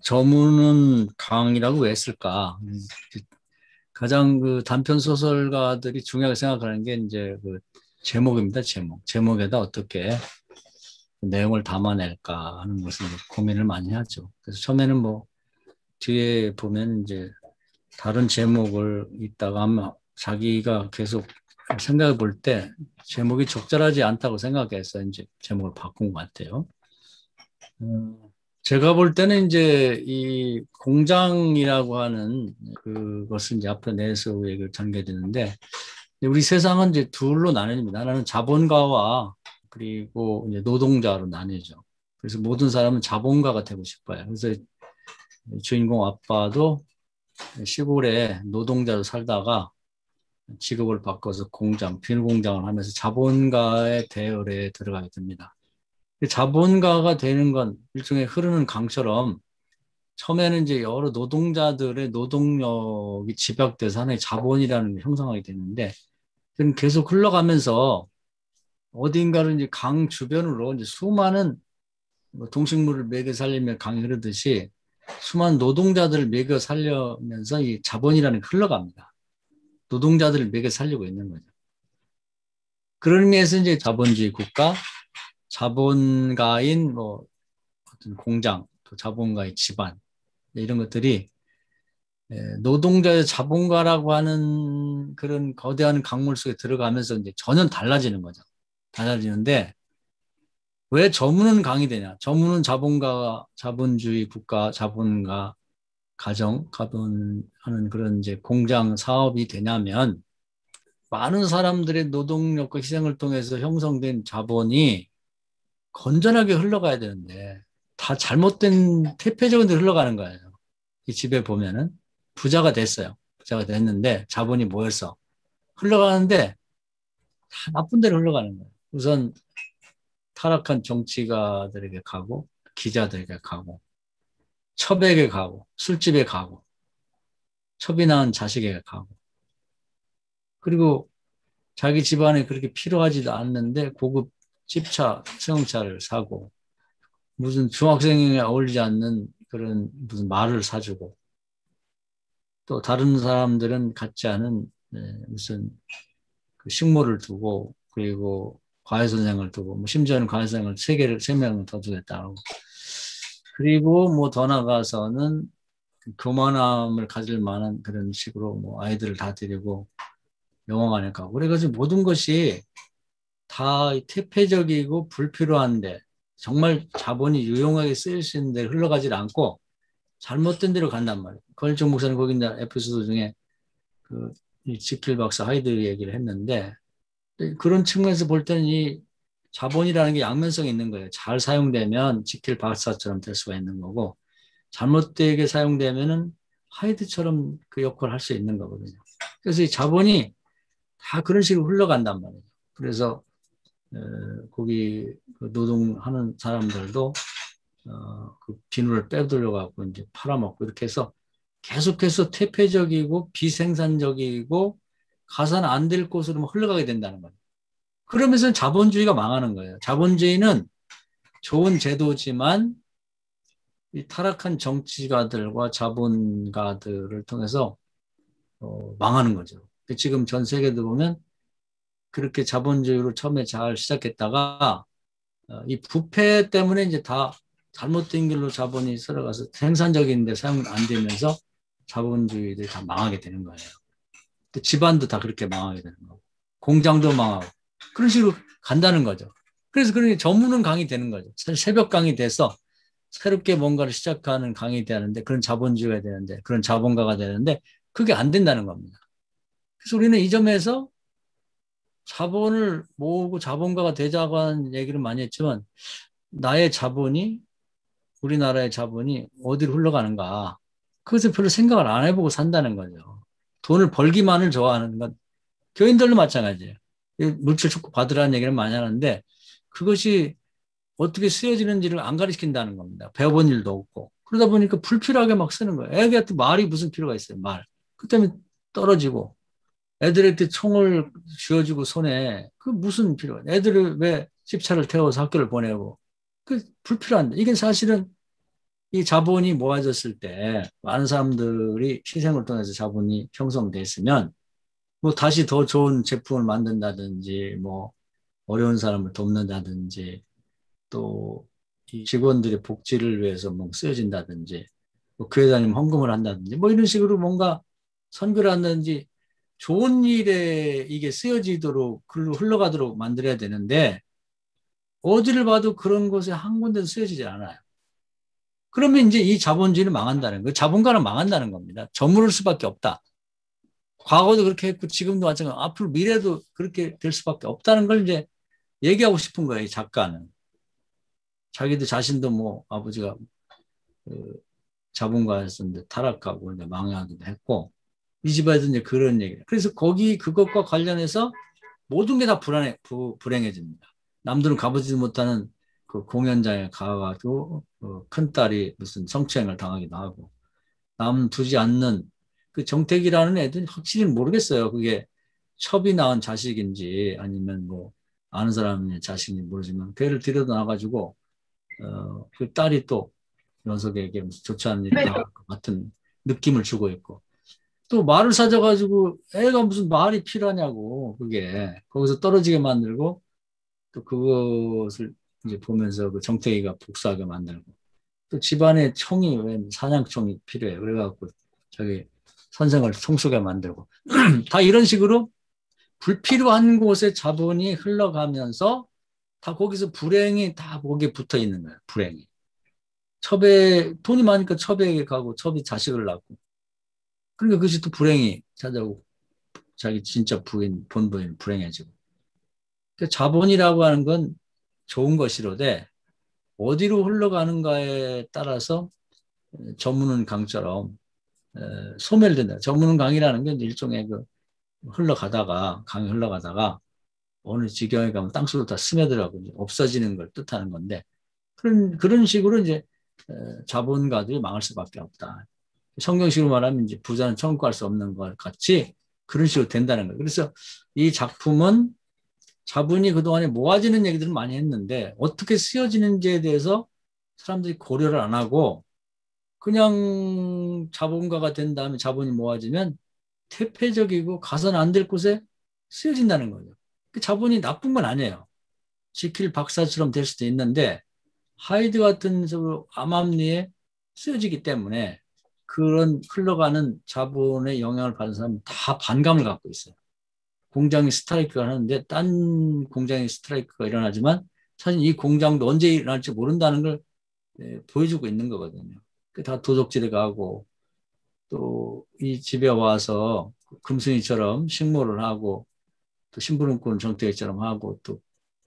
저문은 강이라고 왜 했을까? 가장 그 단편 소설가들이 중요하게 생각하는 게 이제 그 제목입니다. 제목. 제목에다 어떻게 그 내용을 담아낼까 하는 것을 고민을 많이 하죠. 그래서 처음에는 뭐 뒤에 보면 이제 다른 제목을 있다가 아마 자기가 계속 생각해 볼 때 제목이 적절하지 않다고 생각해서 이제 제목을 바꾼 것 같아요. 제가 볼 때는 이제 이 공장이라고 하는 그것을 이제 앞에 내서 얘기를 전개드리는데 우리 세상은 이제 둘로 나뉩니다. 하나는 자본가와 그리고 이제 노동자로 나뉘죠. 그래서 모든 사람은 자본가가 되고 싶어요. 그래서 주인공 아빠도 시골에 노동자로 살다가 직업을 바꿔서 공장, 비닐공장을 하면서 자본가의 대열에 들어가게 됩니다. 자본가가 되는 건 일종의 흐르는 강처럼 처음에는 이제 여러 노동자들의 노동력이 집약돼서 하나의 자본이라는 게 형성하게 되는데, 그건 계속 흘러가면서 어딘가를 이제 강 주변으로 이제 수많은 뭐 동식물을 먹여 살리며 강이 흐르듯이 수많은 노동자들을 먹여 살려면서 이 자본이라는 게 흘러갑니다. 노동자들을 먹여 살리고 있는 거죠. 그런 의미에서 이제 자본주의 국가, 자본가인 뭐 어떤 공장, 또 자본가의 집안 이런 것들이 노동자의 자본가라고 하는 그런 거대한 강물 속에 들어가면서 이제 전혀 달라지는 거죠. 달라지는데 왜 저문은 강이 되냐? 저문은 자본가, 자본주의 국가, 자본가, 가정, 가본하는 그런 이제 공장 사업이 되냐면 많은 사람들의 노동력과 희생을 통해서 형성된 자본이 건전하게 흘러가야 되는데 다 잘못된 퇴폐적인 데 흘러가는 거예요. 이 집에 보면은 부자가 됐어요. 부자가 됐는데 자본이 모여서 흘러가는데 다 나쁜 데로 흘러가는 거예요. 우선 타락한 정치가들에게 가고 기자들에게 가고 첩에게 가고 술집에 가고 첩이 낳은 자식에게 가고 그리고 자기 집안에 그렇게 필요하지도 않는데 고급 집차, 승용차를 사고 무슨 중학생에 어울리지 않는 그런 무슨 말을 사주고 또 다른 사람들은 갖지 않은 무슨 그 식물을 두고 그리고 과외선생을 두고 뭐 심지어는 과외선생을 세 명을 더 두겠다고 그리고 뭐 더 나가서는 교만함을 가질 만한 그런 식으로 뭐 아이들을 다 데리고 영화관에 가고 그래가지고 모든 것이 다 퇴폐적이고 불필요한데 정말 자본이 유용하게 쓰일 수 있는 데 흘러가질 않고 잘못된 데로 간단 말이에요. 권일정 목사는 거기 있는 에피소드 중에 그 지킬 박사 하이드 얘기를 했는데 그런 측면에서 볼 때는 이 자본이라는 게 양면성이 있는 거예요. 잘 사용되면 지킬 박사처럼 될 수가 있는 거고 잘못되게 사용되면은 하이드처럼 그 역할을 할 수 있는 거거든요. 그래서 이 자본이 다 그런 식으로 흘러간단 말이에요. 그래서 거기 그 노동하는 사람들도 그 비누를 빼돌려 갖고 이제 팔아먹고 이렇게 해서 계속해서 퇴폐적이고 비생산적이고 가산 안 될 곳으로 흘러가게 된다는 거예요. 그러면서 자본주의가 망하는 거예요. 자본주의는 좋은 제도지만 이 타락한 정치가들과 자본가들을 통해서 망하는 거죠. 지금 전 세계도 보면 그렇게 자본주의로 처음에 잘 시작했다가 이 부패 때문에 이제 다 잘못된 길로 자본이 들어가서 생산적인데 사용 안 되면서 자본주의들이 다 망하게 되는 거예요. 집안도 다 그렇게 망하게 되는 거고 공장도 망하고 그런 식으로 간다는 거죠. 그래서 그런 전문은 강이 되는 거죠. 새벽 강이 돼서 새롭게 뭔가를 시작하는 강이 되는데 그런 자본주의가 되는데 그런 자본가가 되는데 그게 안 된다는 겁니다. 그래서 우리는 이 점에서 자본을 모으고 자본가가 되자고 하는 얘기를 많이 했지만 나의 자본이 우리나라의 자본이 어디로 흘러가는가 그것을 별로 생각을 안 해보고 산다는 거죠. 돈을 벌기만을 좋아하는 건 교인들도 마찬가지예요. 물질 축복 받으라는 얘기를 많이 하는데 그것이 어떻게 쓰여지는지를 안 가르친다는 겁니다. 배워본 일도 없고. 그러다 보니까 불필요하게 막 쓰는 거예요. 애기한테 말이 무슨 필요가 있어요, 말. 그 때문에 떨어지고. 애들한테 총을 쥐어주고 손에 그 무슨 필요가 애들을 왜 집차를 태워서 학교를 보내고 그 불필요한데 이게 사실은 이 자본이 모아졌을 때 많은 사람들이 희생을 통해서 자본이 형성됐으면 뭐 다시 더 좋은 제품을 만든다든지 뭐 어려운 사람을 돕는다든지 또 이 직원들의 복지를 위해서 뭐 쓰여진다든지 뭐 교회 다니면 헌금을 한다든지 뭐 이런 식으로 뭔가 선교를 한다든지 좋은 일에 이게 쓰여지도록 글로 흘러가도록 만들어야 되는데 어디를 봐도 그런 곳에 한 군데도 쓰여지지 않아요. 그러면 이제 이 자본주의는 망한다는 거예요. 자본가는 망한다는 겁니다. 저물을 수밖에 없다. 과거도 그렇게 했고 지금도 마찬가지고 앞으로 미래도 그렇게 될 수밖에 없다는 걸 이제 얘기하고 싶은 거예요. 이 작가는. 자기도 자신도 뭐 아버지가 그 자본가였었는데 타락하고 이제 망하기도 했고 이 집안에도 이제 그런 얘기를. 그래서 거기 그것과 관련해서 모든 게 다 불행해집니다. 남들은 가보지도 못하는 그 공연장에 가가지고 큰 딸이 무슨 성추행을 당하기도 하고 남 두지 않는 그 정택이라는 애들은 확실히 모르겠어요. 그게 첩이 낳은 자식인지 아니면 뭐 아는 사람의 자식인지 모르지만 걔를 데려다 놔가지고 그 딸이 또 녀석에게 무슨 좋지 않은 일을 당할 것 같은 느낌을 주고 있고 또 말을 사줘가지고 애가 무슨 말이 필요하냐고 그게 거기서 떨어지게 만들고 또 그것을 이제 보면서 그 정태기가 복수하게 만들고 또 집안에 총이 왜 사냥총이 필요해 그래갖고 저기 선생을 총쏘게 만들고 다 이런 식으로 불필요한 곳에 자본이 흘러가면서 다 거기서 불행이 다 거기에 붙어 있는 거예요. 불행이. 첩에 돈이 많으니까 첩에게 가고 첩이 자식을 낳고 그러니까 그것이 또 불행이 찾아오고 자기 진짜 부인 본부인 불행해지고 그러니까 자본이라고 하는 건 좋은 것이로되 어디로 흘러가는가에 따라서 전문은 강처럼 소멸된다. 전문은 강이라는 게 일종의 그 흘러가다가 강이 흘러가다가 어느 지경에 가면 땅속으로 다 스며들어가고 없어지는 걸 뜻하는 건데 그런 식으로 이제 자본가들이 망할 수밖에 없다. 성경식으로 말하면 이제 부자는 천국 갈 수 없는 것 같이 그런 식으로 된다는 거예요. 그래서 이 작품은 자본이 그동안에 모아지는 얘기들을 많이 했는데 어떻게 쓰여지는지에 대해서 사람들이 고려를 안 하고 그냥 자본가가 된 다음에 자본이 모아지면 태폐적이고 가서는 안 될 곳에 쓰여진다는 거죠. 그 자본이 나쁜 건 아니에요. 지킬 박사처럼 될 수도 있는데 하이드 같은 암암리에 쓰여지기 때문에 그런 흘러가는 자본의 영향을 받은 사람은 다 반감을 갖고 있어요. 공장이 스트라이크가 하는데 딴 공장이 스트라이크가 일어나지만 사실 이 공장도 언제 일어날지 모른다는 걸 보여주고 있는 거거든요. 다 도적질에 가고 또 이 집에 와서 금순이처럼 식모를 하고 또 심부름꾼 정태기처럼 하고 또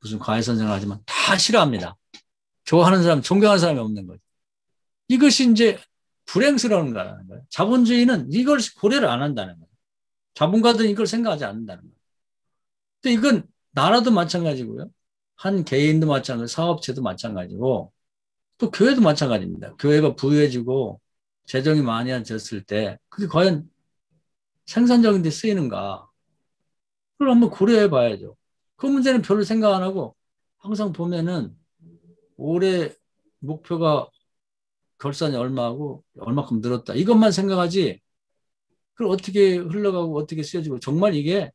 무슨 과외선생을 하지만 다 싫어합니다. 좋아하는 사람, 존경하는 사람이 없는 거죠. 이것이 이제 불행스러운 거라는 거예요. 자본주의는 이걸 고려를 안 한다는 거예요. 자본가들은 이걸 생각하지 않는다는 거예요. 근데 이건 나라도 마찬가지고요. 한 개인도 마찬가지고 사업체도 마찬가지고 또 교회도 마찬가지입니다. 교회가 부유해지고 재정이 많아졌을 때 그게 과연 생산적인 데 쓰이는가? 그걸 한번 고려해 봐야죠. 그 문제는 별로 생각 안 하고 항상 보면은 올해 목표가 결산이 얼마하고 얼마큼 늘었다. 이것만 생각하지 그걸 어떻게 흘러가고 어떻게 쓰여지고 정말 이게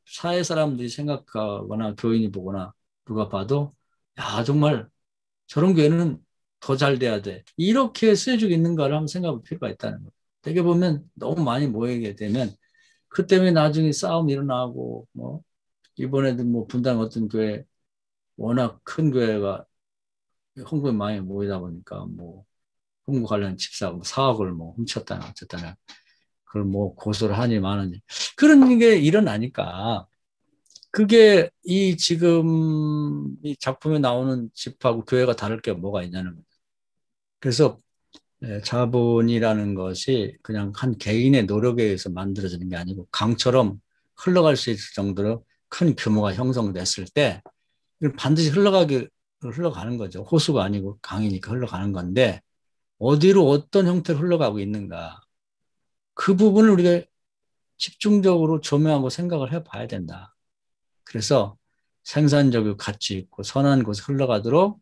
사회 사람들이 생각하거나 교인이 보거나 누가 봐도 야 정말 저런 교회는 더 잘 돼야 돼. 이렇게 쓰여지고 있는가를 한번 생각해 볼 필요가 있다는 거예요. 되게 보면 너무 많이 모이게 되면 그 때문에 나중에 싸움 일어나고 뭐 이번에도 뭐 분당 어떤 교회 워낙 큰 교회가 헌금이 많이 모이다 보니까 뭐 홍보 관련 집사가 뭐 4억을 뭐 훔쳤다나 어쨌다나 그걸 뭐 고소를 하니 마느니 그런 게 일어나니까 그게 이 지금 이 작품에 나오는 집하고 교회가 다를 게 뭐가 있냐는 거죠. 그래서 자본이라는 것이 그냥 한 개인의 노력에 의해서 만들어지는 게 아니고 강처럼 흘러갈 수 있을 정도로 큰 규모가 형성됐을 때 반드시 흘러가는 거죠. 호수가 아니고 강이니까 흘러가는 건데 어디로 어떤 형태로 흘러가고 있는가. 그 부분을 우리가 집중적으로 조명하고 생각을 해봐야 된다. 그래서 생산적이고 가치 있고 선한 곳에 흘러가도록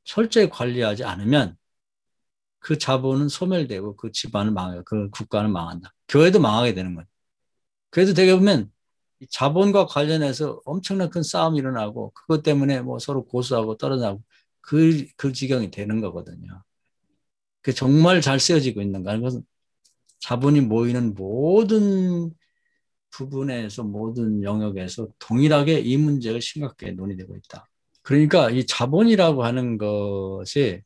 철저히 관리하지 않으면 그 자본은 소멸되고 그 집안은 망해요. 그 국가는 망한다. 교회도 망하게 되는 거예요. 그래도 되게 보면 이 자본과 관련해서 엄청난 큰 싸움이 일어나고 그것 때문에 뭐 서로 고소하고 떨어지고 그 지경이 되는 거거든요. 그 정말 잘 쓰여지고 있는 거예요. 그것은 자본이 모이는 모든 부분에서 모든 영역에서 동일하게 이 문제가 심각하게 논의되고 있다. 그러니까 이 자본이라고 하는 것이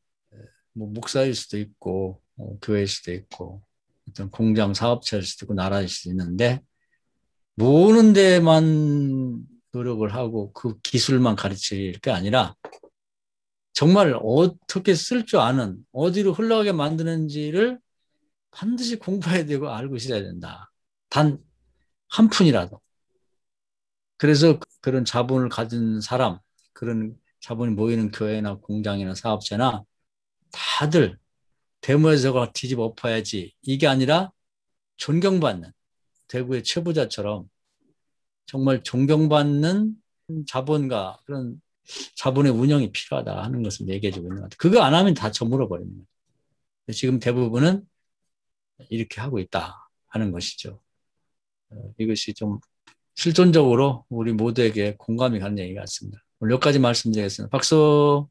뭐 목사일 수도 있고 교회일 수도 있고 어떤 공장 사업체일 수도 있고 나라일 수도 있는데 모으는 데만 노력을 하고 그 기술만 가르칠 게 아니라 정말 어떻게 쓸 줄 아는 어디로 흘러가게 만드는지를 반드시 공부해야 되고 알고 있어야 된다. 단 한 푼이라도. 그래서 그런 자본을 가진 사람, 그런 자본이 모이는 교회나 공장이나 사업체나 다들 데모에서가 뒤집어 엎어야지. 이게 아니라 존경받는 대구의 최부자처럼 정말 존경받는 자본가 그런 자본의 운영이 필요하다 하는 것을 얘기해주고 있는 것 같아요. 그거 안 하면 다 저물어 버립니다. 지금 대부분은 이렇게 하고 있다 하는 것이죠. 이것이 좀 실존적으로 우리 모두에게 공감이 가는 얘기 같습니다. 오늘 여기까지 말씀드리겠습니다. 박수.